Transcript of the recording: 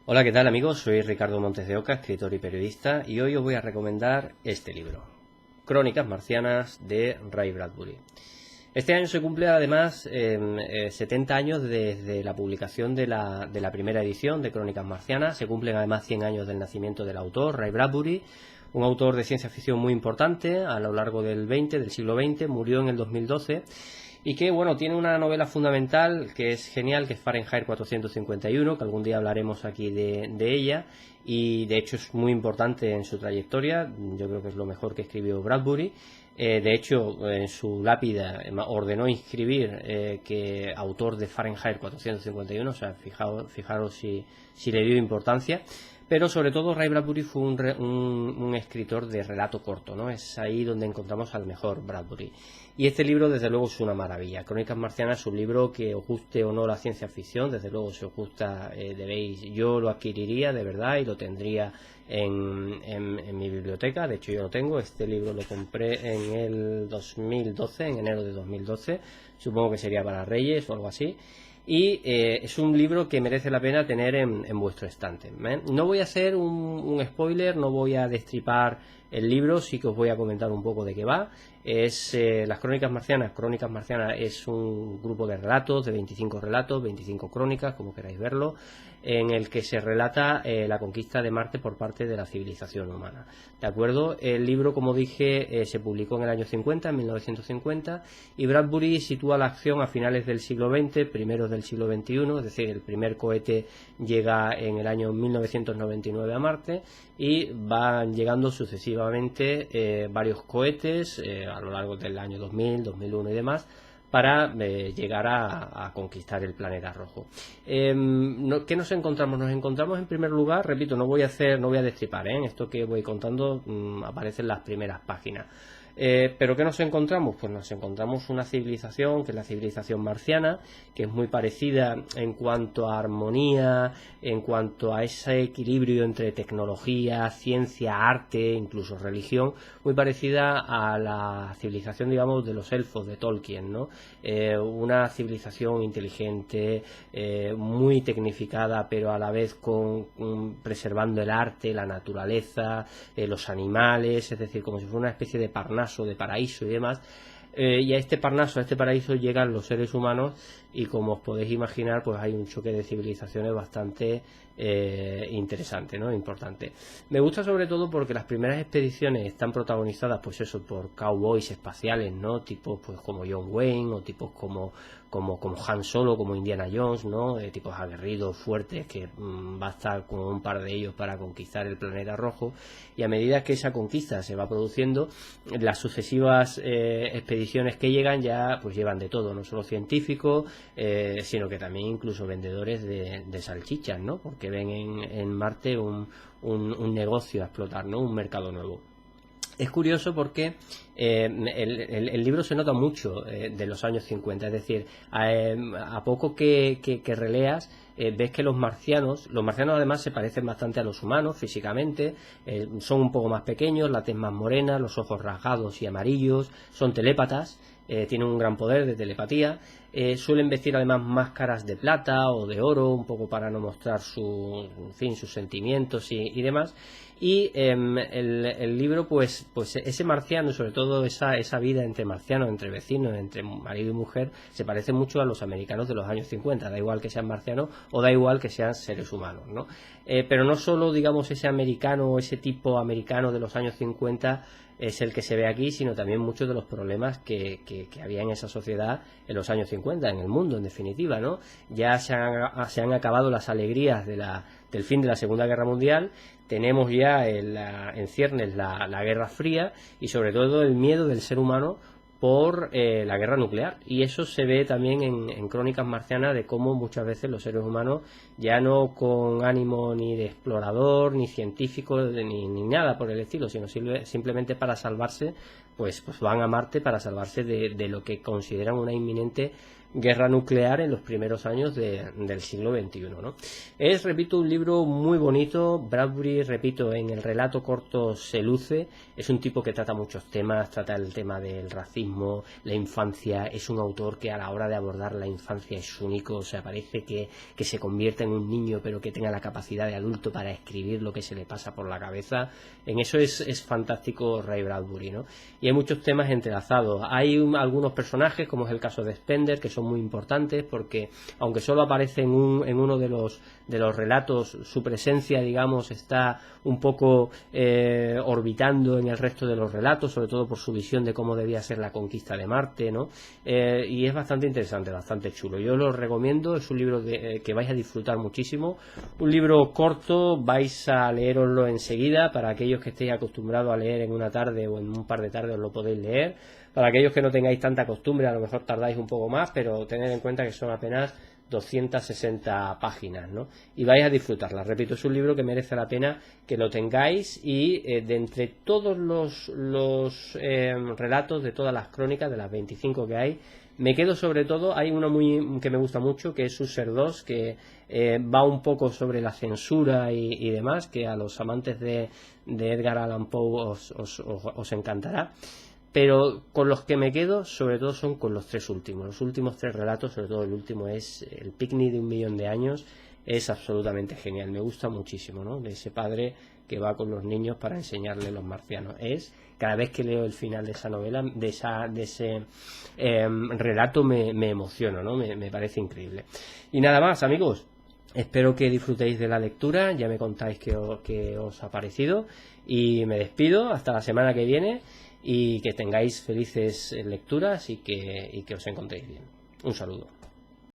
Hola, ¿qué tal amigos? Soy Ricardo Montes de Oca, escritor y periodista, y hoy os voy a recomendar este libro, Crónicas Marcianas de Ray Bradbury. Este año se cumple además 70 años desde la publicación de la primera edición de Crónicas Marcianas. Se cumplen además 100 años del nacimiento del autor, Ray Bradbury, un autor de ciencia ficción muy importante a lo largo del siglo XX, murió en el 2012 y que bueno, tiene una novela fundamental que es genial, que es Fahrenheit 451, que algún día hablaremos aquí de ella, y de hecho es muy importante en su trayectoria. Yo creo que es lo mejor que escribió Bradbury. De hecho, en su lápida ordenó inscribir que autor de Fahrenheit 451, o sea, fijaros si le dio importancia. Pero sobre todo Ray Bradbury fue un escritor de relato corto, ¿no? Es ahí donde encontramos al mejor Bradbury. Y este libro desde luego es una maravilla. Crónicas Marcianas es un libro que os guste o no la ciencia ficción, desde luego si os gusta yo lo adquiriría de verdad y lo tendría en mi biblioteca. De hecho yo lo tengo, este libro lo compré en el 2012, en enero de 2012, supongo que sería para Reyes o algo así. Y es un libro que merece la pena tener en vuestro estante, ¿eh? No voy a hacer un spoiler, no voy a destripar el libro, sí que os voy a comentar un poco de qué va. Es las Crónicas Marcianas. Crónicas Marcianas es un grupo de relatos, de 25 relatos, 25 crónicas, como queráis verlo, en el que se relata la conquista de Marte por parte de la civilización humana. ¿De acuerdo? El libro, como dije, se publicó en el año 50, en 1950, y Bradbury sitúa la acción a finales del siglo XX, primeros del siglo XXI, es decir, el primer cohete llega en el año 1999 a Marte y van llegando sucesivamente varios cohetes a lo largo del año 2000, 2001 y demás, para llegar a conquistar el planeta rojo. ¿Qué nos encontramos? Nos encontramos en primer lugar, repito, no voy a destripar, en esto que voy contando aparecen las primeras páginas. ¿Pero qué nos encontramos? Pues nos encontramos una civilización que es la civilización marciana, que es muy parecida en cuanto a armonía, en cuanto a ese equilibrio entre tecnología, ciencia, arte, incluso religión, muy parecida a la civilización, digamos, de los elfos de Tolkien, ¿no? Una civilización inteligente, muy tecnificada, pero a la vez preservando el arte, la naturaleza, los animales, es decir, como si fuera una especie de Parnaso, de paraíso y demás. Y a este Parnaso, a este paraíso llegan los seres humanos y como os podéis imaginar, pues hay un choque de civilizaciones bastante interesante, ¿no? Importante. Me gusta sobre todo porque las primeras expediciones están protagonizadas, pues eso, por cowboys espaciales, ¿no? Tipos pues como John Wayne o tipos como Han Solo, como Indiana Jones, ¿no? Tipos aguerridos, fuertes, que basta con un par de ellos para conquistar el planeta rojo. Y a medida que esa conquista se va produciendo, las sucesivas expediciones que llegan ya pues llevan de todo, no solo científicos, sino que también incluso vendedores de salchichas, ¿no? Porque ven en Marte un negocio a explotar, ¿no? Un mercado nuevo. Es curioso porque el libro se nota mucho de los años 50, es decir, a poco que releas, ves que los marcianos además se parecen bastante a los humanos físicamente, son un poco más pequeños, la tez más morena, los ojos rasgados y amarillos, son telépatas, tienen un gran poder de telepatía, suelen vestir además máscaras de plata o de oro, un poco para no mostrar sus sentimientos y demás. Y el libro, pues ese marciano, sobre todo esa vida entre marcianos, entre vecinos, entre marido y mujer, se parece mucho a los americanos de los años 50, da igual que sean marcianos o da igual que sean seres humanos, ¿no? Pero no solo, digamos, ese americano o ese tipo americano de los años 50 es el que se ve aquí, sino también muchos de los problemas que había en esa sociedad en los años 50, en el mundo en definitiva, ¿no? Ya se han acabado las alegrías del fin de la Segunda Guerra Mundial, tenemos ya en ciernes la Guerra Fría y sobre todo el miedo del ser humano por la guerra nuclear, y eso se ve también en Crónicas Marcianas, de cómo muchas veces los seres humanos, ya no con ánimo ni de explorador ni científico ni nada por el estilo, sino simplemente para salvarse, pues van a Marte para salvarse de lo que consideran una inminente guerra nuclear en los primeros años del siglo XXI, ¿no? Es, repito, un libro muy bonito. Bradbury, repito, en el relato corto se luce. Es un tipo que trata muchos temas, trata el tema del racismo, la infancia. Es un autor que a la hora de abordar la infancia es único, o sea, parece que se convierte en un niño, pero que tenga la capacidad de adulto para escribir lo que se le pasa por la cabeza. En eso es fantástico Ray Bradbury, ¿no? Y hay muchos temas entrelazados. Hay algunos personajes, como es el caso de Spender, que son muy importantes porque, aunque solo aparece en uno de los relatos, su presencia, digamos, está un poco orbitando en el resto de los relatos, sobre todo por su visión de cómo debía ser la conquista de Marte, ¿no? Y es bastante interesante, bastante chulo. Yo lo recomiendo, es un libro que vais a disfrutar muchísimo. Un libro corto, vais a leeroslo enseguida. Para aquellos que estéis acostumbrados a leer en una tarde o en un par de tardes os lo podéis leer. Para aquellos que no tengáis tanta costumbre, a lo mejor tardáis un poco más, pero tened en cuenta que son apenas 260 páginas, ¿no? Y vais a disfrutarla. Repito, es un libro que merece la pena que lo tengáis, y de entre todos los relatos, de todas las crónicas, de las 25 que hay, me quedo sobre todo, hay uno que me gusta mucho, que es User 2, que va un poco sobre la censura y demás, que a los amantes de Edgar Allan Poe os encantará. Pero con los que me quedo, sobre todo, son con los tres últimos. Los últimos tres relatos, sobre todo el último, es El picnic de 1.000.000 de años. Es absolutamente genial, me gusta muchísimo, ¿no? De ese padre que va con los niños para enseñarles los marcianos. Cada vez que leo el final de esa novela, de ese relato, me emociono, ¿no? Me parece increíble. Y nada más, amigos. Espero que disfrutéis de la lectura. Ya me contáis qué os ha parecido. Y me despido hasta la semana que viene. Y que tengáis felices lecturas y que os encontréis bien. Un saludo.